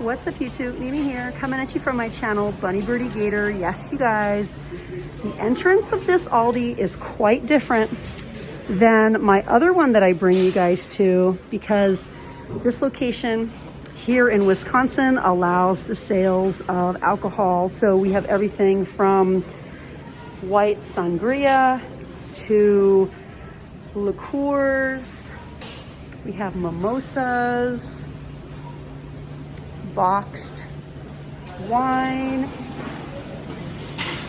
What's up YouTube? Mimi here, coming at you from my channel, Bunny Birdy Gator. Yes, you guys, the entrance of this Aldi is quite different than my other one that I bring you guys to, because this location here in Wisconsin allows the sales of alcohol. So we have everything from white sangria to liqueurs. We have mimosas, boxed wine,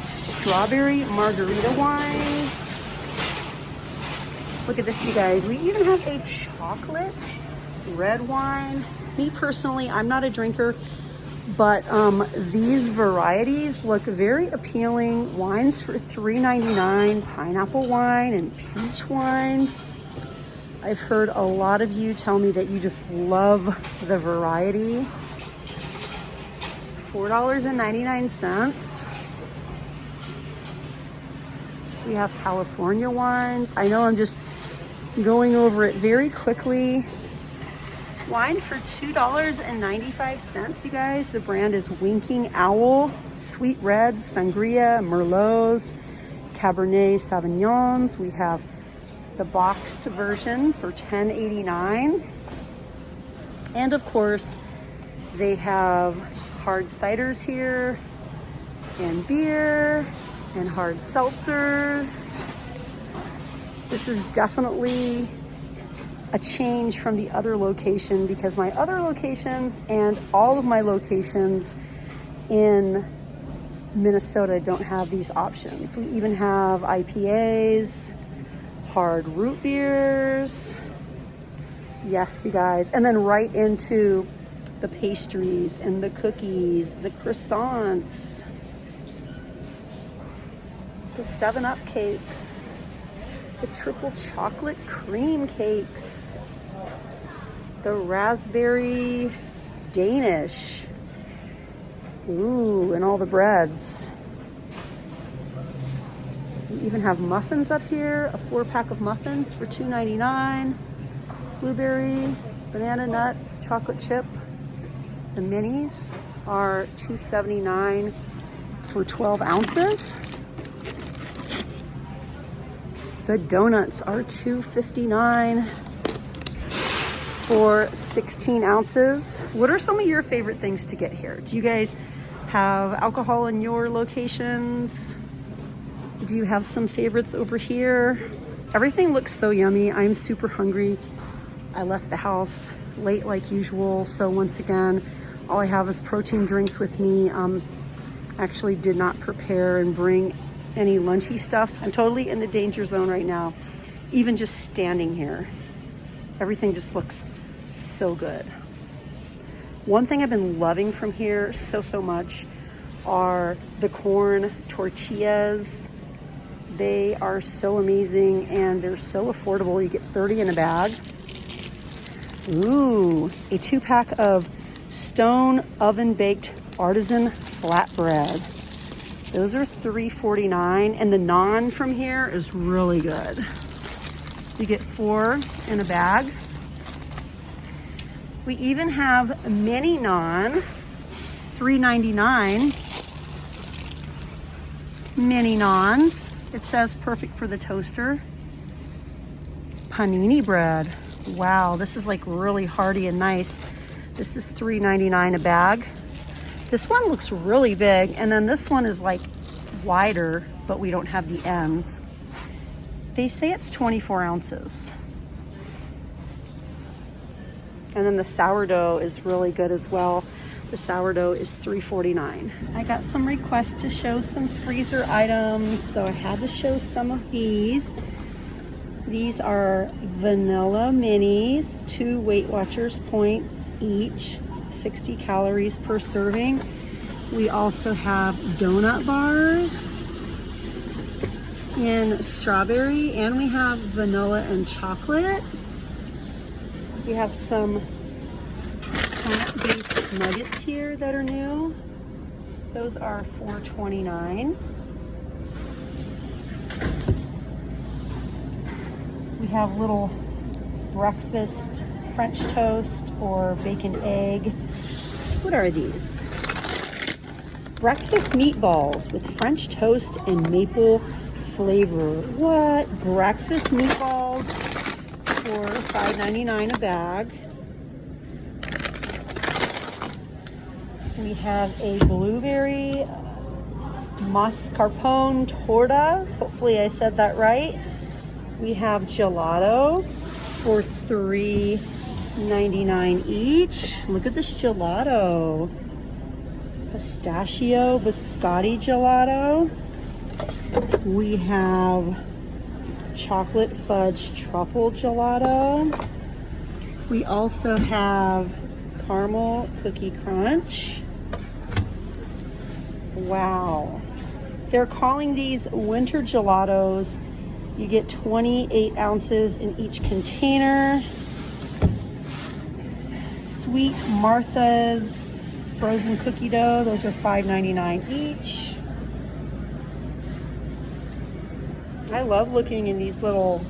strawberry margarita wines. Look at this, you guys. We even have a chocolate red wine. Me personally, I'm not a drinker, but these varieties look very appealing. Wines for $3.99, pineapple wine and peach wine. I've heard a lot of you tell me that you just love the variety. $4.99. We have California wines. I know I'm just going over it very quickly. Wine for $2.95, you guys. The brand is Winking Owl. Sweet Reds, Sangria, Merlots, Cabernet Sauvignons. We have the boxed version for $10.89. And of course, they have hard ciders here, and beer, and hard seltzers. This is definitely a change from the other location, because my other locations and all of my locations in Minnesota don't have these options. We even have IPAs, hard root beers. Yes, you guys. And then right into the pastries and the cookies, the croissants, the 7-Up cakes, the triple chocolate cream cakes, the raspberry Danish. Ooh, and all the breads. We even have muffins up here, a 4-pack of muffins for $2.99. Blueberry, banana nut, chocolate chip. The minis are $2.79 for 12 ounces. The donuts are $2.59 for 16 ounces. What are some of your favorite things to get here? Do you guys have alcohol in your locations? Do you have some favorites over here? Everything looks so yummy. I'm super hungry. I left the house late like usual, so once again, all I have is protein drinks with me. Actually did not prepare and bring any lunchy stuff. I'm totally in the danger zone right now. Even just standing here, everything just looks so good. One thing I've been loving from here so much are the corn tortillas. They are so amazing and they're so affordable. You get 30 in a bag. Ooh, a 2-pack of Stone oven baked artisan flatbread. Those are $3.49, and the naan from here is really good. You get 4 in a bag. We even have mini naan, $3.99. Mini naans. It says perfect for the toaster. Panini bread. Wow, this is like really hearty and nice. This is $3.99 a bag. This one looks really big, and then this one is like wider, but we don't have the ends. They say it's 24 ounces. And then the sourdough is really good as well. The sourdough is $3.49. I got some requests to show some freezer items, so I had to show some of these. These are vanilla minis, 2 Weight Watchers points each, 60 calories per serving. We also have donut bars in strawberry, and we have vanilla and chocolate. We have some plant-based nuggets here that are new. Those are $4.29. We have little breakfast French toast or bacon egg What are these? Breakfast meatballs with French toast and maple flavor. What? Breakfast meatballs for $5.99 a bag. We have a blueberry mascarpone torta. Hopefully I said that right. We have gelato for $3.99 each. Look at this gelato. Pistachio biscotti gelato. We have chocolate fudge truffle gelato. We also have caramel cookie crunch. Wow. They're calling these winter gelatos. You get 28 ounces in each container. Sweet Martha's frozen cookie dough. Those are $5.99 each. I love looking in these little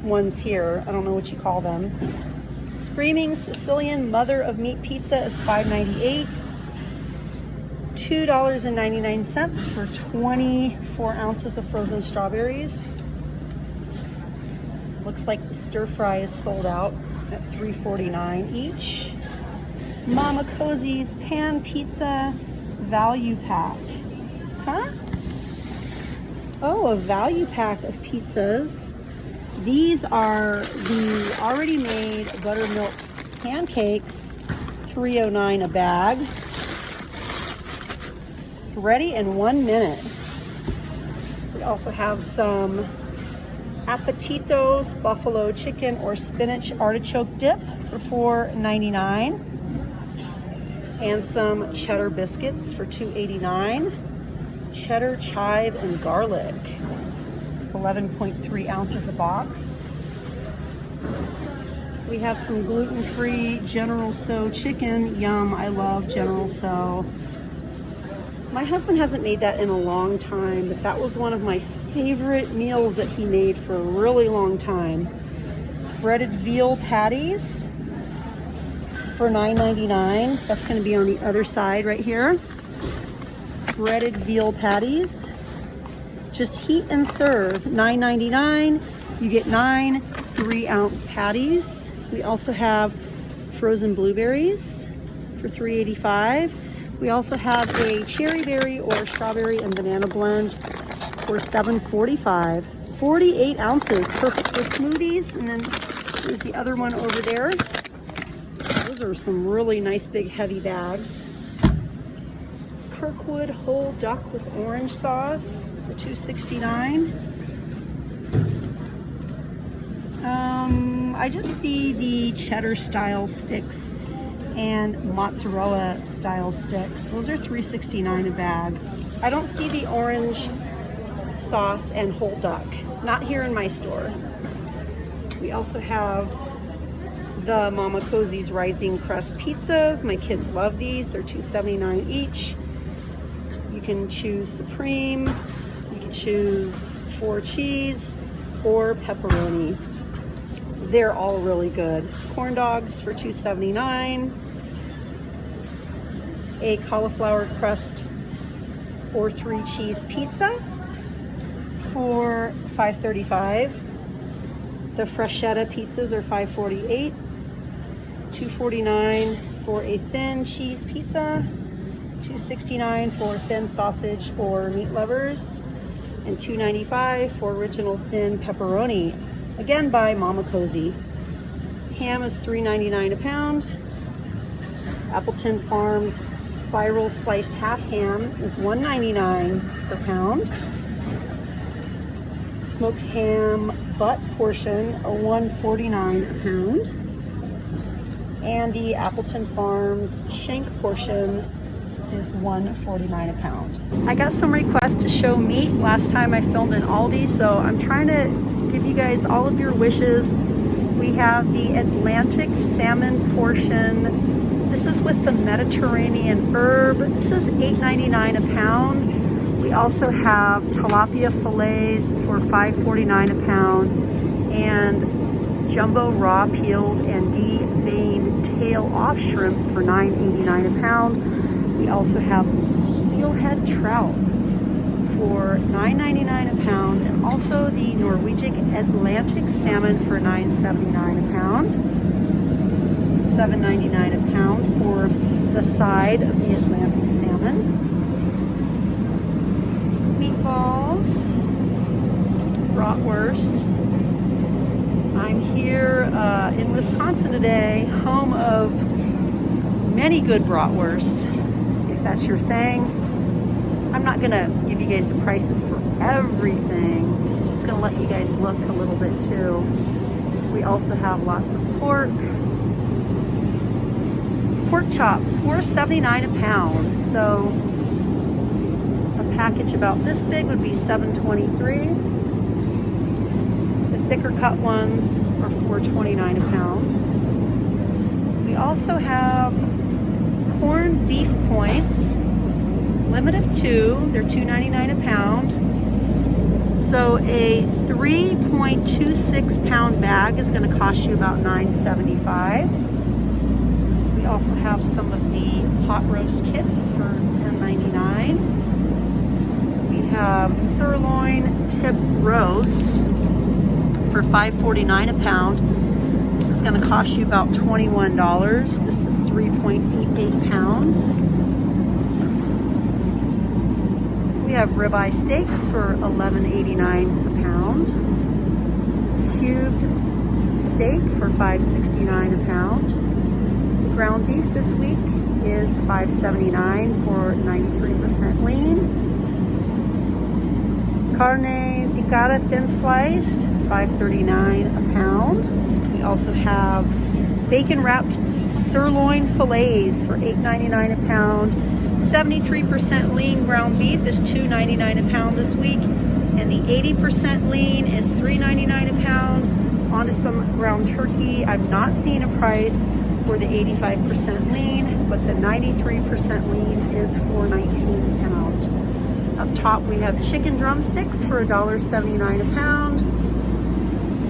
ones here. I don't know what you call them. Screaming Sicilian Mother of Meat Pizza is $5.98. $2.99 for 24 ounces of frozen strawberries. Looks like the stir fry is sold out at $3.49 each. Mama Cozy's Pan Pizza Value Pack. Huh? Oh, a value pack of pizzas. These are the already made buttermilk pancakes, $3.09 a bag. Ready in 1 minute. We also have some appetizers, buffalo chicken or spinach artichoke dip for $4.99. And some cheddar biscuits for $2.89. Cheddar, chive, and garlic, 11.3 ounces a box. We have some gluten-free General Tso chicken. Yum, I love General Tso. My husband hasn't made that in a long time, but that was one of my favorite meals that he made for a really long time. Breaded veal patties for $9.99. That's going to be on the other side right here. Breaded veal patties. Just heat and serve. $9.99. You get 9 3-ounce patties. We also have frozen blueberries for $3.85. We also have a cherry berry or strawberry and banana blend for $7.45. 48 ounces, perfect for smoothies. And then there's the other one over there. Those are some really nice big heavy bags. Kirkwood whole duck with orange sauce for $2.69. I just see the cheddar style sticks and mozzarella style sticks. Those are $3.69 a bag. I don't see the orange sauce and whole duck, not here in my store. We also have the Mama Cozy's Rising Crust pizzas. My kids love these. They're $2.79 each. You can choose supreme, you can choose 4 cheese or pepperoni. They're all really good. Corn dogs for $2.79. A cauliflower crust or 3 cheese pizza for $5.35. The Freshetta pizzas are $5.48. $2.49 for a thin cheese pizza. $2.69 for thin sausage or meat lovers. And $2.95 for original thin pepperoni. Again by Mama Cozy. Ham is $3.99 a pound. Appleton Farms spiral sliced half ham is $1.99 per pound. Smoked ham butt portion are $1.49 a pound. And the Appleton Farms shank portion is $1.49 a pound. I got some requests to show meat last time I filmed in Aldi, so I'm trying to give you guys all of your wishes. We have the Atlantic salmon portion. This is with the Mediterranean herb. This is $8.99 a pound. We also have tilapia fillets for $5.49 a pound and jumbo raw peeled and deveined tail off shrimp for $9.89 a pound. We also have steelhead trout for $9.99 a pound, and also the Norwegian Atlantic salmon for $9.79 a pound. $7.99 a pound for the side of the Atlantic salmon. Meatballs, bratwurst. I'm here in Wisconsin today, home of many good bratwursts. If that's your thing, I'm not gonna give you guys the prices for everything. I'm just gonna let you guys look a little bit too. We also have lots of pork. Pork chops, $4.79 a pound. So a package about this big would be $7.23. The thicker cut ones are $4.29 a pound. We also have corned beef points, limit of 2. They're $2.99 a pound. So a 3.26 pound bag is going to cost you about $9.75. We also have some of the hot roast kits for $10.99. We have sirloin tip roast for $5.49 a pound. This is going to cost you about $21. This is 3.88 pounds. We have ribeye steaks for $11.89 a pound. Cubed steak for $5.69 a pound. Ground beef this week is $5.79 for 93% lean. Carne picada thin sliced, $5.39 a pound. We also have bacon wrapped sirloin fillets for $8.99 a pound. 73% lean ground beef is $2.99 a pound this week, and the 80% lean is $3.99 a pound. On to some ground turkey. I've not seen a price for the 85% lean, but the 93% lean is $4.19 a pound. Up top we have chicken drumsticks for $1.79 a pound,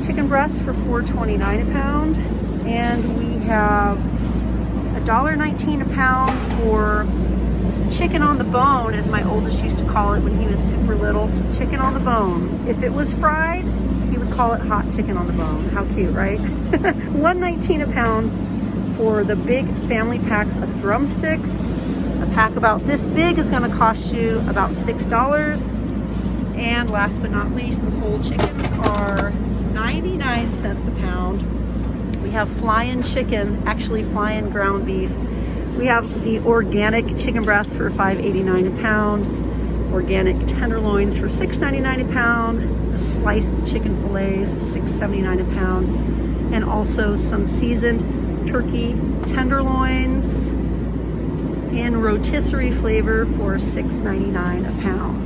chicken breasts for $4.29 a pound, and we have $1.19 a pound for chicken on the bone, as my oldest used to call it when he was super little. Chicken on the bone. If it was fried, he would call it hot chicken on the bone. How cute, right? $1.19 a pound for the big family packs of drumsticks. A pack about this big is going to cost you about $6. And last but not least, the whole chickens are 99 cents a pound. We have fly-in chicken, actually fly-in ground beef. We have the organic chicken breast for $5.89 a pound, organic tenderloins for $6.99 a pound, the sliced chicken fillets, $6.79 a pound, and also some seasoned turkey tenderloins in rotisserie flavor for $6.99 a pound.